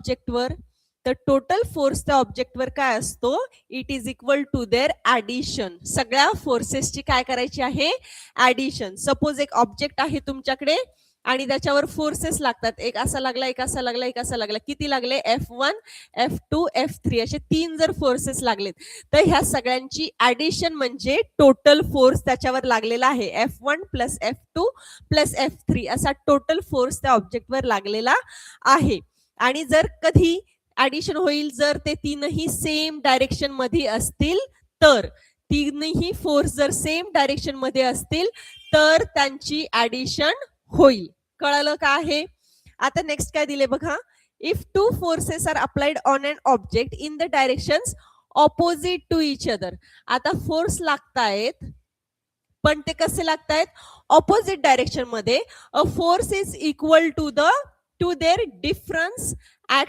ऑब्जेक्टवर, तर total force त्या ऑब्जेक्टवर काय असतो, it is equal to their addition. सगळ्या फोर्सेसची काय करायची आहे, ऍडिशन. सपोज एक ऑब्जेक्ट आहे तुमच्याकडे आणि त्याच्यावर फोर्सेस लागतात, एक असा लागला, एक असा लागला, एक असा लागला. किती लागले, F1 F2 F3 असे 3 जर फोर्सेस लागलेत, तर ह्या सगळ्यांची ऍडिशन म्हणजे टोटल फोर्स त्याच्यावर लागलेला आहे. F1 plus F2 plus F3 असा टोटल फोर्स त्या ऑब्जेक्टवर लागलेला आहे. आणि जर कधी ऍडिशन होईल जर ते तीनही सेम डायरेक्शन मध्ये असतील, तर तीनही फोर्स जर सेम डायरेक्शन मध्ये असतील तर त्यांची ऍडिशन होईल. कळलं का आहे. आता नेक्स्ट काय दिले बघा, if two forces are applied on an object in the directions opposite to each other. आता फोर्स लागतायत पण ते कसे लागतायत, ऑपोजिट डायरेक्शन मध्ये. A force is equal to their difference at